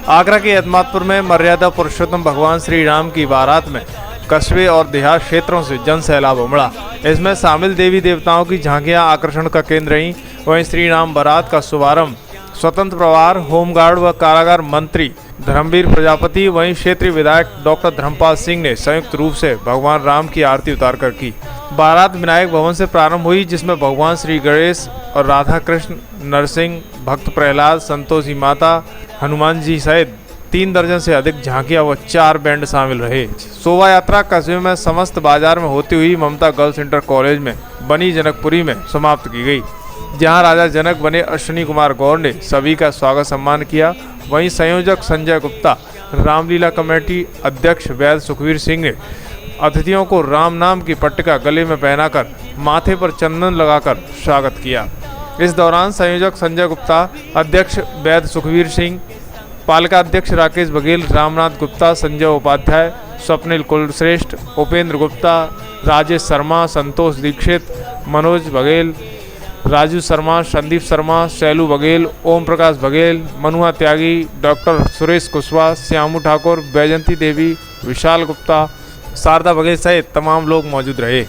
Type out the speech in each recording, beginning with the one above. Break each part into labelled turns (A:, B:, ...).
A: आगरा के एतमादपुर में मर्यादा पुरुषोत्तम भगवान श्री राम की बारात में कस्बे और देहात क्षेत्रों से जन सैलाब उमड़ा। इसमें शामिल देवी देवताओं की झांकियां आकर्षण का केंद्र रहीं। वहीं श्री राम बारात का शुभारंभ स्वतंत्र प्रभार, होमगार्ड व कारागार मंत्री धर्मवीर प्रजापति वहीं क्षेत्रीय विधायक डॉक्टर धर्मपाल सिंह ने संयुक्त रूप से भगवान राम की आरती उतारकर की। बारात विनायक भवन से प्रारंभ हुई, जिसमें भगवान श्री गणेश और राधा कृष्ण, नरसिंह, भक्त प्रहलाद, संतोषी माता, हनुमान जी सहित 3 दर्जन से अधिक झांकियां व 4 बैंड शामिल रहे। शोभा यात्रा कस्बे में समस्त बाजार में होती हुई ममता गर्ल्स इंटर कॉलेज में बनी जनकपुरी में समाप्त की गई, जहां राजा जनक बने अश्विनी कुमार गौर ने सभी का स्वागत सम्मान किया। वहीं संयोजक संजय गुप्ता, रामलीला कमेटी अध्यक्ष वैद्य सुखवीर सिंह ने अतिथियों को राम नाम की पट्टिका गले में पहनाकर माथे पर चंदन लगाकर स्वागत किया। इस दौरान संयोजक संजय गुप्ता, अध्यक्ष वैद्य सुखवीर सिंह, पालिका अध्यक्ष राकेश बघेल, रामनाथ गुप्ता, संजय उपाध्याय, स्वप्निल कुलश्रेष्ठ, उपेंद्र गुप्ता, राजेश शर्मा, संतोष दीक्षित, मनोज बघेल, राजू शर्मा, संदीप शर्मा, शैलू बघेल, ओम प्रकाश बघेल, मनुआ त्यागी, डॉक्टर सुरेश कुशवाहा, श्यामू ठाकुर, बैजंती देवी, विशाल गुप्ता, शारदा बघेल सहित तमाम लोग मौजूद रहे।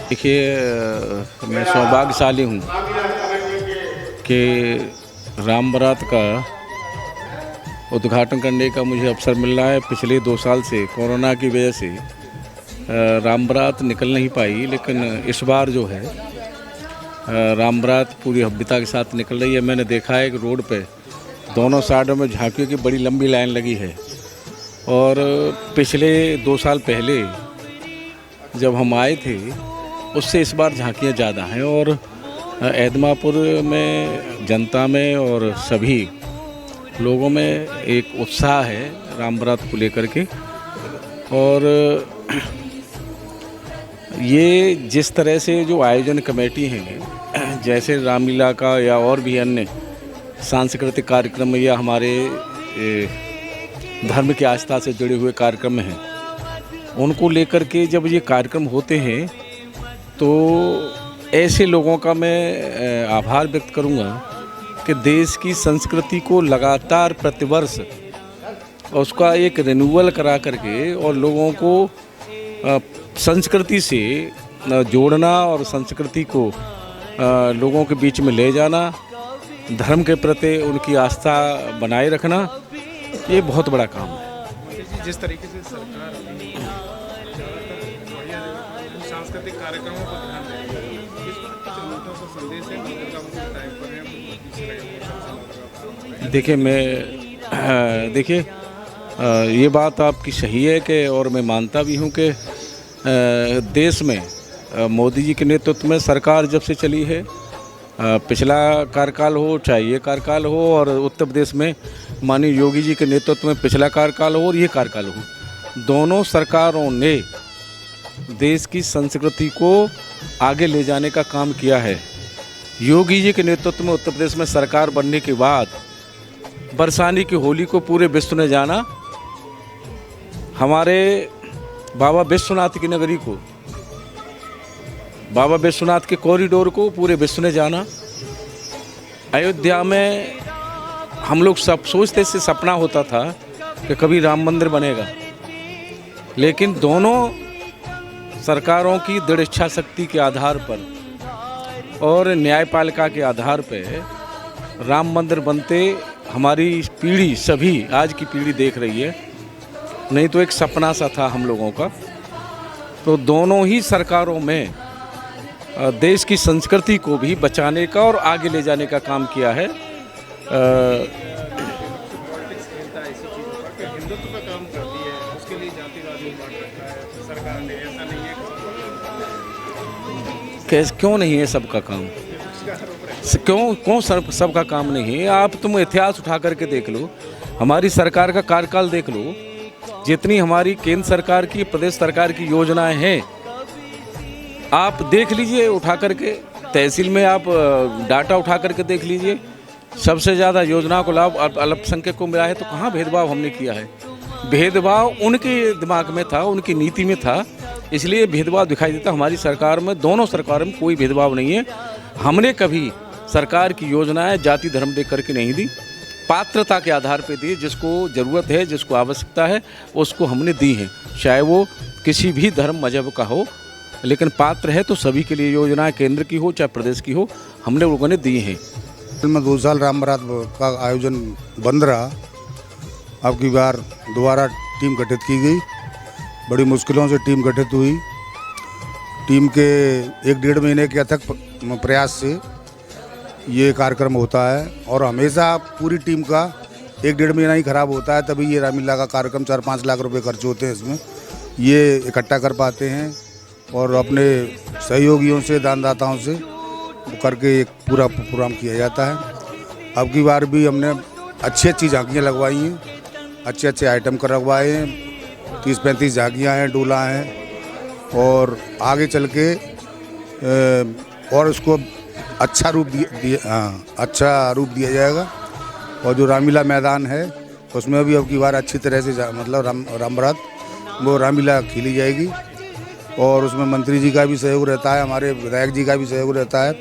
B: देखिए, मैं सौभाग्यशाली हूँ कि राम बारात का उद्घाटन करने का मुझे अवसर मिल रहा है। पिछले 2 साल से कोरोना की वजह से राम बारात निकल नहीं पाई, लेकिन इस बार जो है राम बारात पूरी भव्यता के साथ निकल रही है। मैंने देखा है कि रोड पे दोनों साइडों में झांकियों की बड़ी लंबी लाइन लगी है, और पिछले 2 साल पहले जब हम आए थे उससे इस बार झांकियाँ ज़्यादा हैं। और एतमादपुर में जनता में और सभी लोगों में एक उत्साह है राम बारात को लेकर के। और ये जिस तरह से जो आयोजन कमेटी हैं, जैसे रामलीला का या और भी अन्य सांस्कृतिक कार्यक्रम या हमारे धर्म की आस्था से जुड़े हुए कार्यक्रम हैं, उनको लेकर के जब ये कार्यक्रम होते हैं तो ऐसे लोगों का मैं आभार व्यक्त करूंगा कि देश की संस्कृति को लगातार प्रतिवर्ष उसका एक रिन्यूअल करा करके और लोगों को संस्कृति से जोड़ना और संस्कृति को लोगों के बीच में ले जाना, धर्म के प्रति उनकी आस्था बनाए रखना, ये बहुत बड़ा काम है।
A: जिस तरीके से सरकार सांस्कृतिक कार्यक्रमों पर ध्यान दे रही है, इस पर कुछ लोगों को संदेश है।
B: देखिए ये बात आपकी सही है कि, और मैं मानता भी हूँ कि देश में मोदी जी के नेतृत्व में सरकार जब से चली है, पिछला कार्यकाल हो चाहे ये कार्यकाल हो, और उत्तर प्रदेश में माननीय योगी जी के नेतृत्व में पिछला कार्यकाल हो और ये कार्यकाल हो, दोनों सरकारों ने देश की संस्कृति को आगे ले जाने का काम किया है। योगी जी के नेतृत्व में उत्तर प्रदेश में सरकार बनने के बाद बरसाने की होली को पूरे विश्व ने जाना, हमारे बाबा विश्वनाथ की नगरी को, बाबा विश्वनाथ के कॉरिडोर को पूरे विश्व ने जाना। अयोध्या में हम लोग सब सोचते से सपना होता था कि कभी राम मंदिर बनेगा, लेकिन दोनों सरकारों की दृढ़ इच्छा शक्ति के आधार पर और न्यायपालिका के आधार पर राम मंदिर बनते हमारी पीढ़ी, सभी आज की पीढ़ी देख रही है, नहीं तो एक सपना सा था हम लोगों का। तो दोनों ही सरकारों में देश की संस्कृति को भी बचाने का और आगे ले जाने का काम किया है।
A: हिंदुत्व का काम करती है, उसके लिए जातिवाद में बांट रखा है सरकार ने, ऐसा नहीं है।
B: क्यों नहीं है सबका काम? क्यों सबका काम नहीं है? आप तुम इतिहास उठा करके देख लो, हमारी सरकार का कार्यकाल देख लो, जितनी हमारी केंद्र सरकार की, प्रदेश सरकार की योजनाएं हैं, आप देख लीजिए उठा करके, तहसील में आप डाटा उठा करके देख लीजिए, सबसे ज़्यादा योजना को लाभ अल्पसंख्यक को मिला है। तो कहाँ भेदभाव हमने किया है? भेदभाव उनके दिमाग में था, उनकी नीति में था इसलिए भेदभाव दिखाई देता। हमारी सरकार में, दोनों सरकार में कोई भेदभाव नहीं है। हमने कभी सरकार की योजनाएं जाति धर्म देख करके नहीं दी, पात्रता के आधार पे दी। जिसको ज़रूरत है, जिसको आवश्यकता है, उसको हमने दी है, चाहे वो किसी भी धर्म मजहब का हो। लेकिन पात्र है तो सभी के लिए योजनाएं केंद्र की हो चाहे प्रदेश की हो, हमने लोगों ने दी हैं।
C: में 2 साल राम बारात का आयोजन बंद रहा। अब की बार दोबारा टीम गठित की गई। बड़ी मुश्किलों से टीम गठित हुई। टीम के 1-1.5 महीने के अथक प्रयास से ये कार्यक्रम होता है और हमेशा पूरी टीम का 1-1.5 महीना ही खराब होता है, तभी ये रामलीला का कार्यक्रम 4-5 लाख रुपए खर्च होते हैं। इसमें ये इकट्ठा कर पाते हैं और अपने सहयोगियों से, दानदाताओं से करके एक पूरा प्रोग्राम किया जाता है। अब की बार भी हमने अच्छी झांकियाँ लगवाई हैं, अच्छे आइटम करवाए हैं। 30-35 झांकियाँ हैं, डोला हैं और आगे चल के और उसको अच्छा रूप दिया जाएगा। और जो रामलीला मैदान है उसमें भी अब की बार अच्छी तरह से मतलब राम बारात वो रामलीला खेली जाएगी और उसमें मंत्री जी का भी सहयोग रहता है, हमारे विधायक जी का भी सहयोग रहता है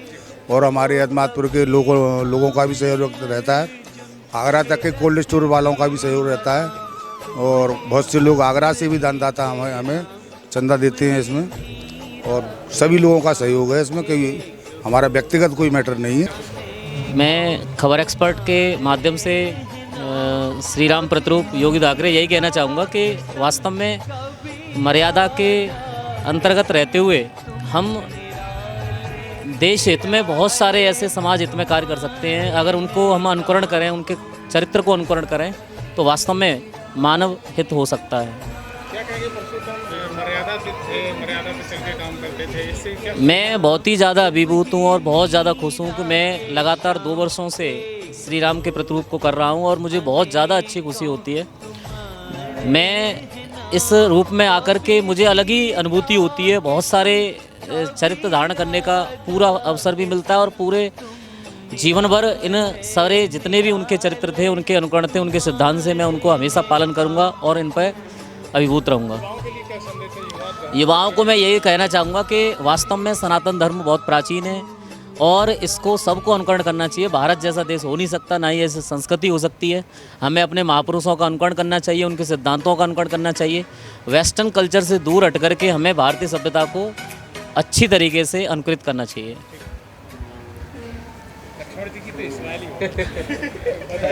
C: और हमारे एतमादपुर के लोगों का भी सहयोग रहता है। आगरा तक के कोल्ड स्टोर वालों का भी सहयोग रहता है और बहुत से लोग आगरा से भी दानदाता हमें चंदा देते हैं इसमें और सभी लोगों का सहयोग है इसमें, क्योंकि हमारा व्यक्तिगत कोई मैटर नहीं है।
D: मैं खबर एक्सपर्ट के माध्यम से श्री राम प्रतिरूप योगी ठाकरे यही कहना चाहूँगा कि वास्तव में मर्यादा के अंतर्गत रहते हुए हम देश हित में बहुत सारे ऐसे समाज हित में कार्य कर सकते हैं। अगर उनको हम अनुकरण करें, उनके चरित्र को अनुकरण करें तो वास्तव में मानव हित हो सकता है।
A: क्या कहेंगे परसोत्तम, मर्यादा पे चल के काम करते थे, इससे क्या?
D: मैं बहुत ही ज़्यादा अभिभूत हूँ और बहुत ज़्यादा खुश हूँ कि मैं लगातार 2 वर्षों से श्री राम के प्रतिरूप को कर रहा हूँ और मुझे बहुत ज़्यादा अच्छी खुशी होती है। मैं इस रूप में आकर के मुझे अलग ही अनुभूति होती है। बहुत सारे चरित्र धारण करने का पूरा अवसर भी मिलता है और पूरे जीवन भर इन सारे जितने भी उनके चरित्र थे, उनके अनुकरण थे, उनके सिद्धांत से मैं उनको हमेशा पालन करूंगा और इन पर अभिभूत रहूंगा। युवाओं को मैं यही कहना चाहूँगा कि वास्तव में सनातन धर्म बहुत प्राचीन है और इसको सबको अनुकरण करना चाहिए। भारत जैसा देश हो नहीं सकता, ना ही ऐसी संस्कृति हो सकती है। हमें अपने महापुरुषों का अनुकरण करना चाहिए, उनके सिद्धांतों का अनुकरण करना चाहिए। वेस्टर्न कल्चर से दूर हट करके हमें भारतीय सभ्यता को अच्छी तरीके से अनुकरित करना चाहिए।
A: लक्ष्मण जी की तो इस्माइली बताइए,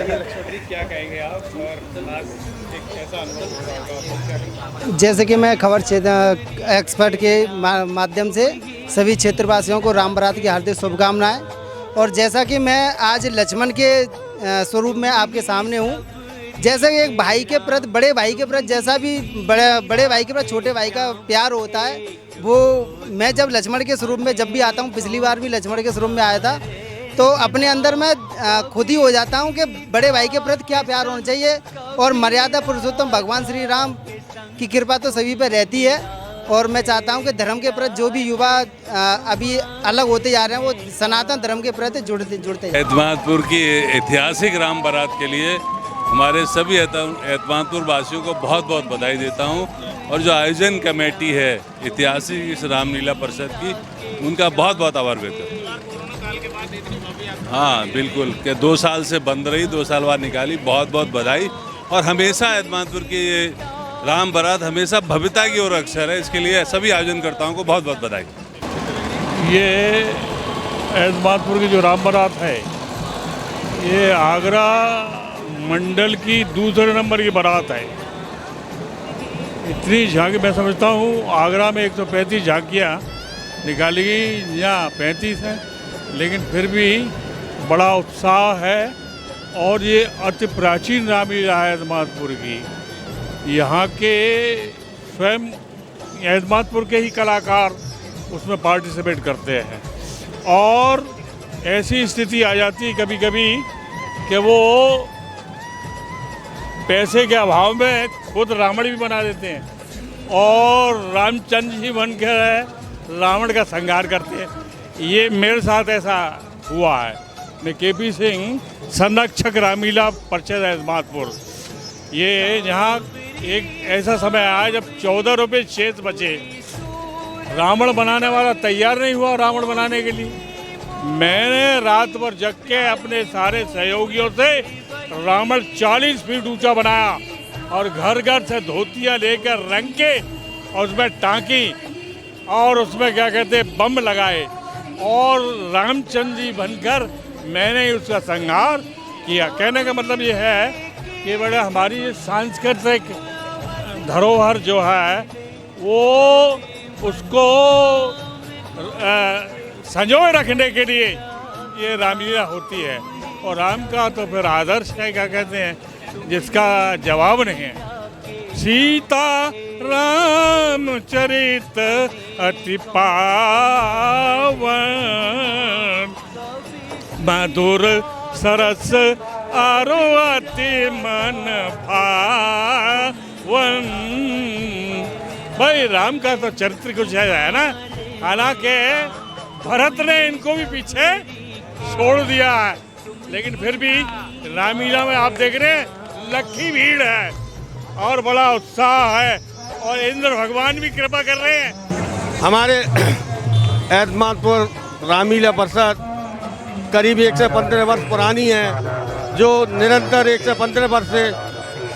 A: लक्ष्मण जी क्या कहेंगे आप और आज एक कैसा अनुभव हो रहा होगा?
E: जैसे कि मैं खबर क्षेत्र एक्सपर्ट के माध्यम से सभी क्षेत्रवासियों को राम बारात की हार्दिक शुभकामनाएं। और जैसा कि मैं आज लक्ष्मण के स्वरूप में आपके सामने हूं, जैसा कि एक भाई के प्रति, बड़े भाई के प्रति जैसा भी बड़े भाई के प्रति छोटे भाई का प्यार होता है, वो मैं जब लक्ष्मण के स्वरूप में जब भी आता हूं, पिछली बार भी लक्ष्मण के स्वरूप में आया था, तो अपने अंदर मैं खुद ही हो जाता हूं कि बड़े भाई के प्रति क्या प्यार होना चाहिए। और मर्यादा पुरुषोत्तम भगवान श्री राम की कृपा तो सभी पर रहती है और मैं चाहता हूं कि धर्म के प्रति जो भी युवा अभी अलग होते जा रहे हैं, वो सनातन धर्म के प्रति जुड़ते हैं।
F: एतमादपुर की ऐतिहासिक राम बारात के लिए हमारे सभी एतमादपुर वासियों को बहुत बहुत बधाई देता हूं और जो आयोजन कमेटी है ऐतिहासिक इस रामलीला परिषद की, उनका बहुत बहुत आभार व्यक्त करता हूं। हाँ बिल्कुल, कि 2 साल से बंद रही, 2 साल बाद निकाली, बहुत बहुत बधाई। और हमेशा एतमादपुर की ये राम बारात हमेशा भव्यता की ओर अग्रसर है, इसके लिए सभी आयोजनकर्ताओं को बहुत बहुत बधाई।
G: ये एतमादपुर की जो राम बारात है, ये आगरा मंडल की दूसरे नंबर की बारात है। इतनी झांकी मैं समझता हूँ आगरा में 135 झांकियाँ निकाली गई, यहाँ 35 हैं, लेकिन फिर भी बड़ा उत्साह है। और ये अति प्राचीन रामलीला है एतमादपुर की। यहाँ के स्वयं एतमादपुर के ही कलाकार उसमें पार्टिसिपेट करते हैं और ऐसी स्थिति आ जाती है कभी कभी कि वो पैसे के अभाव में खुद रावण भी बना देते हैं और रामचंद्र जी बनकर रावण का संहार करते हैं। ये मेरे साथ ऐसा हुआ है। मैं केपी सिंह, संरक्षक रामलीला परिषद एतमादपुर। ये यहाँ एक ऐसा समय आया जब 14 रुपये शेष बचे रावण बनाने वाला तैयार नहीं हुआ रावण बनाने के लिए। मैंने रात भर जग के अपने सारे सहयोगियों से रावण 40 फीट ऊंचा बनाया और घर घर से धोतियाँ लेकर रंग के और उसमें टाँकी और उसमें क्या कहते हैं बम लगाए और रामचंद्र जी बनकर मैंने उसका संहार किया। कहने का मतलब ये है कि बड़ा हमारी सांस्कृतिक धरोहर जो है वो उसको संजोए रखने के लिए ये रामलीला होती है। और राम का तो फिर आदर्श है, क्या कहते हैं, जिसका जवाब नहीं है। सीता रामचरित अति पावन, मधुर सरस आरो अति मन भावन। भाई राम का तो चरित्र कुछ है ना। हालांकि भरत ने इनको भी पीछे छोड़ दिया है, लेकिन फिर भी रामलीला में आप देख रहे हैं लखी भीड़ है और बड़ा उत्साह है और इंद्र भगवान भी कृपा कर रहे हैं।
H: हमारे एतमादपुर रामलीला परिषद करीब 115 वर्ष पुरानी है, जो निरंतर 115 वर्ष से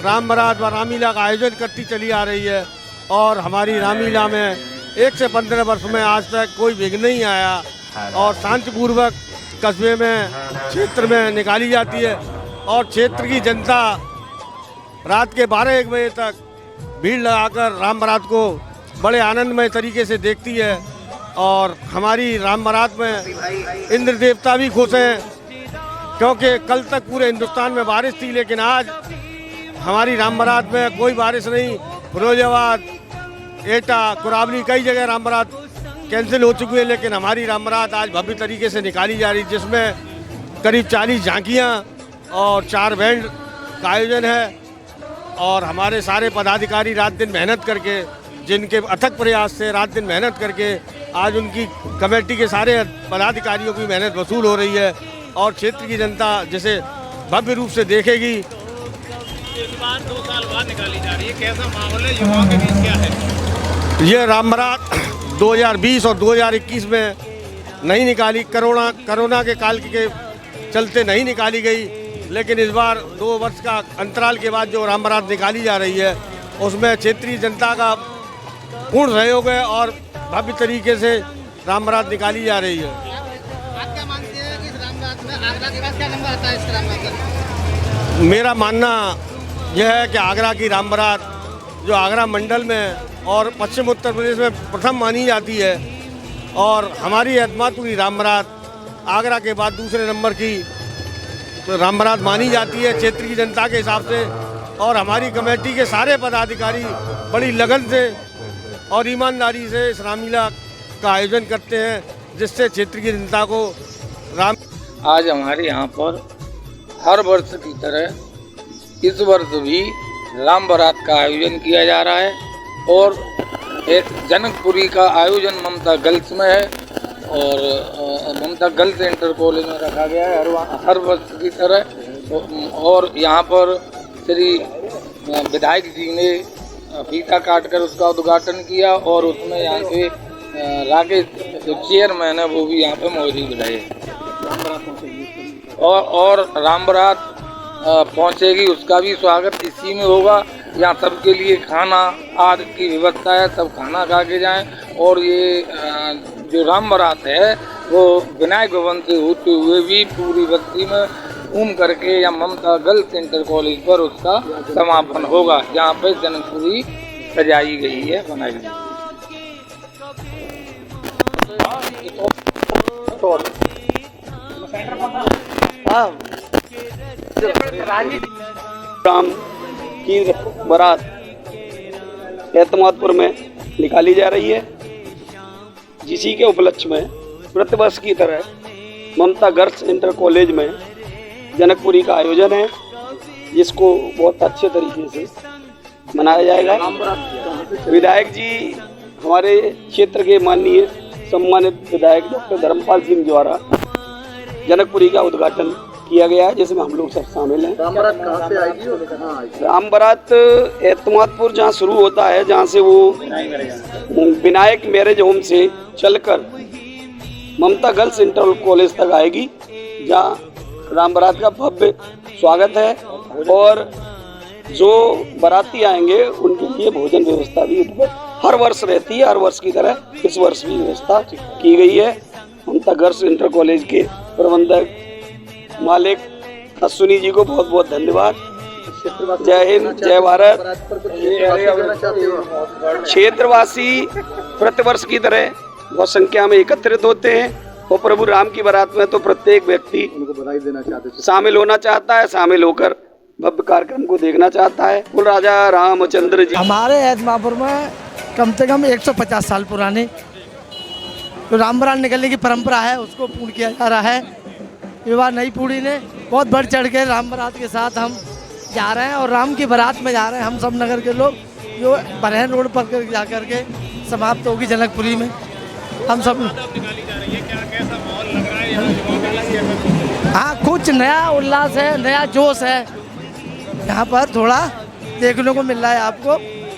H: राम बारात व रामलीला का आयोजन करती चली आ रही है। और हमारी रामलीला में 1 से 15 वर्ष में आज तक कोई विघ्न नहीं आया और शांतिपूर्वक कस्बे में क्षेत्र में निकाली जाती है। और क्षेत्र की जनता रात के 12-1 बजे तक भीड़ लगाकर राम बारात को बड़े आनंदमय तरीके से देखती है। और हमारी राम बारात में इंद्र देवता भी खुश हैं, क्योंकि कल तक पूरे हिंदुस्तान में बारिश थी, लेकिन आज हमारी राम बारात में कोई बारिश नहीं। फिरोजाबाद, एटा, कुरावली कई जगह राम बारात कैंसिल हो चुकी है, लेकिन हमारी राम बारात आज भव्य तरीके से निकाली जा रही, जिसमें करीब 40 झांकियाँ और 4 बैंड का आयोजन है। और हमारे सारे पदाधिकारी रात दिन मेहनत करके, जिनके अथक प्रयास से रात दिन मेहनत करके आज उनकी कमेटी के सारे पदाधिकारियों की मेहनत वसूल हो रही है। और क्षेत्र की जनता जिसे भव्य रूप से देखेगी।
A: इस बार 2 साल बाद निकाली जा रही है, कैसा माहौल है, युवाओं के बीच क्या है?
H: ये राम बारात 2020 और 2021 में नहीं निकाली, कोरोना के काल के चलते नहीं निकाली गई, लेकिन इस बार 2 वर्ष का अंतराल के बाद जो राम बारात निकाली जा रही है उसमें क्षेत्रीय जनता का पूर्ण सहयोग है और भव्य तरीके से राम बारात निकाली जा रही है।
E: आप क्या मानते हैं कि इस राम बारात में आगरा के बाद क्या नंबर आता है इस राम बारात?
H: मेरा मानना यह है कि आगरा की राम बारात जो आगरा मंडल में और पश्चिम उत्तर प्रदेश में प्रथम मानी जाती है। और हमारी एतमादपुर की राम बारात आगरा के बाद दूसरे नंबर की राम बारात मानी जाती है क्षेत्र की जनता के हिसाब से। और हमारी कमेटी के सारे पदाधिकारी बड़ी लगन से और ईमानदारी से इस रामलीला का आयोजन करते हैं, जिससे क्षेत्र की जनता को राम।
I: आज हमारे यहाँ पर हर वर्ष की तरह इस वर्ष भी राम बारात का आयोजन किया जा रहा है। और एक जनकपुरी का आयोजन ममता गर्ल्स में है और ममता गर्ल्स इंटर कॉलेज में रखा गया है हर वर्ष की तरह। और यहाँ पर श्री विधायक जी ने फीता काटकर उसका उद्घाटन किया और उसमें यहाँ के राकेश जो चेयरमैन है वो भी यहाँ पे मौजूद रहे। और राम बारात पहुँचेगी उसका भी स्वागत इसी में होगा। यहाँ सबके लिए खाना आदि की व्यवस्था है, सब खाना खा के जाएँ। और ये जो राम बारात है वो विनायक भवन से होते हुए भी पूरी बस्ती में घूम करके या ममता गर्ल्स इंटर कॉलेज पर उसका समापन होगा, जहाँ पे जनकपुरी सजाई गई है, बनाई गई है।
J: राम की बारात एतमादपुर में निकाली जा रही है, जिसी के उपलक्ष्य में प्रतिवर्ष की तरह ममता गर्ल्स इंटर कॉलेज में जनकपुरी का आयोजन है, जिसको बहुत अच्छे तरीके से मनाया जाएगा। विधायक जी हमारे क्षेत्र के माननीय सम्मानित विधायक डॉक्टर धर्मपाल सिंह द्वारा जनकपुरी का उद्घाटन किया गया है, जिसमें हम लोग सब शामिल हैं।
I: राम बारात कहाँ से आएगी और कहाँ आएगी?
J: राम बारात एतमादपुर जहाँ शुरू होता है, जहाँ से वो विनायक मैरिज होम से चलकर ममता गर्ल्स इंटर कॉलेज तक आएगी, जहाँ राम बारात का भव्य स्वागत है और जो बाराती आएंगे उनके लिए भोजन व्यवस्था भी हर वर्ष रहती है। हर वर्ष की तरह इस वर्ष भी व्यवस्था की गई है। ममता गर्ल्स इंटर कॉलेज के प्रबंधक मालिक अश्विनी जी को बहुत बहुत धन्यवाद। जय हिंद, जय भारत। क्षेत्रवासी प्रतिवर्ष की तरह बहुत संख्या में एकत्रित होते हैं और प्रभु राम की बारात में तो प्रत्येक व्यक्ति शामिल होना चाहता है, शामिल होकर भव्य कार्यक्रम को देखना चाहता है। कुल राजा रामचंद्र जी।
K: हमारे एतमापुर में कम से कम 150 साल पुरानी तो राम बारात निकलने की परंपरा है, उसको पूर्ण किया जा रहा है। विवाह नई पीढ़ी ने बहुत बढ़ चढ़ के राम बारात के साथ हम जा रहे हैं और राम की बारात में जा रहे हैं हम सब नगर के लोग, जो बरहन रोड पर जा कर के समाप्त होगी जनकपुरी में। हम सब हाँ, कुछ नया उल्लास है, नया जोश है यहाँ पर, थोड़ा देखने को मिल रहा है आपको।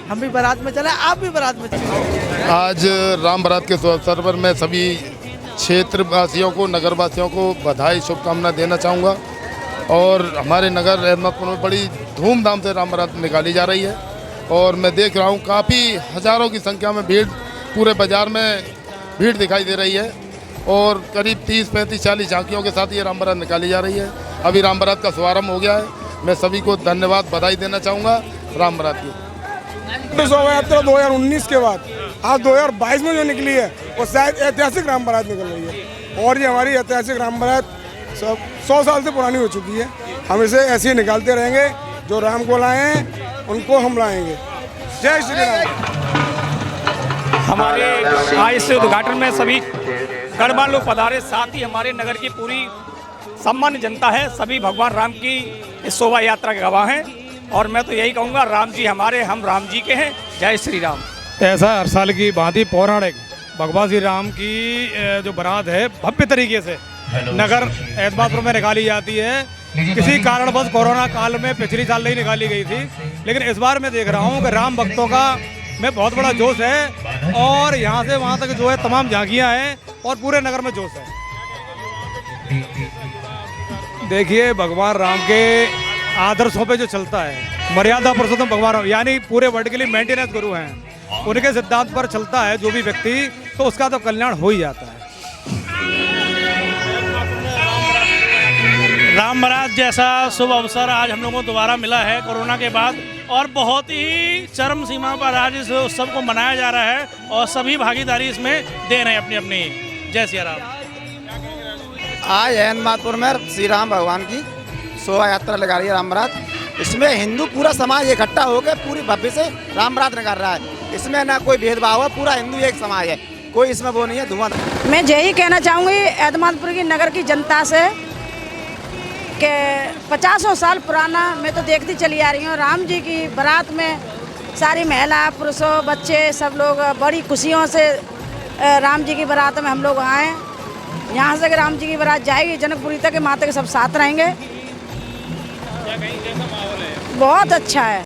K: हम भी बारात में चले, आप भी बारात में चले।
L: आज राम बारात के अवसर पर मैं सभी क्षेत्रवासियों को, नगरवासियों को बधाई शुभकामनाएं देना चाहूँगा। और हमारे नगर एतमादपुर में बड़ी धूमधाम से राम बारात निकाली जा रही है और मैं देख रहा हूँ काफ़ी हज़ारों की संख्या में भीड़, पूरे बाज़ार में भीड़ दिखाई दे रही है और करीब 30, 35, 40 झांकियों के साथ ये राम बारात निकाली जा रही है। अभी राम बारात का शुभारम्भ हो गया है। मैं सभी को धन्यवाद, बधाई देना चाहूँगा राम बारात की।
M: शोभा यात्रा 2019 के बाद आज 2022 में जो निकली है वो शायद ऐतिहासिक राम बारात निकल रही है और ये हमारी ऐतिहासिक राम बारात 100 साल से पुरानी हो चुकी है। हम इसे ऐसे ही निकालते रहेंगे। जो राम को लाए हैं उनको हम लाएंगे। जय श्री राम।
N: हमारे आज इस उद्घाटन में सभी गणमान्य लोग पधारे, साथ ही हमारे नगर की पूरी सामान्य जनता है। सभी भगवान राम की इस शोभा यात्रा के गवाह हैं और मैं तो यही कहूँगा, राम जी हमारे, हम राम जी के हैं। जय श्री राम।
O: ऐसा हर साल की भांति पौराणिक भगवान श्री राम की जो बारात है भव्य तरीके से नगर एतमादपुर में निकाली जाती है। किसी कारणवश कोरोना काल में पिछली साल नहीं निकाली गई थी, लेकिन इस बार मैं देख रहा हूँ कि राम भक्तों का में बहुत बड़ा जोश है और यहाँ से वहाँ तक जो है तमाम झांकियाँ हैं और पूरे नगर में जोश है। देखिए, भगवान राम के आदर्शों पे जो चलता है, मर्यादा पुरुषोत्तम भगवान राम यानी पूरे वर्ल्ड के लिए मेंटेनेंस गुरु हैं, उनके सिद्धांत पर चलता है जो भी व्यक्ति, तो उसका तो कल्याण हो ही जाता है।
P: राम बारात जैसा शुभ अवसर आज हम लोगों को दोबारा मिला है कोरोना के बाद और बहुत ही चरम सीमा पर आज इस उत्सव को मनाया जा रहा है और सभी भागीदारी इसमें दे रहे हैं अपनी अपनी। जय श्री राम।
E: आज एतमादपुर में श्री राम भगवान की शोभा यात्रा लगा रही है राम बारात। इसमें हिंदू पूरा समाज इकट्ठा होकर पूरी भव्य से राम बारात निकाल रहा है। इसमें ना कोई भेदभाव है, पूरा हिंदू एक समाज है, कोई इसमें वो नहीं है धुआं।
Q: मैं यही कहना चाहूँगी एतमादपुर की नगर की जनता से कि 50 साल पुराना मैं तो देखती चली आ रही हूँ। राम जी की बारात में सारी महिला, पुरुषों, बच्चे सब लोग बड़ी खुशियों से राम जी की बारात में हम लोग आए। यहाँ से राम जी की बारात जाएगी जनकपुरी तक, माता के सब साथ रहेंगे। बहुत अच्छा है।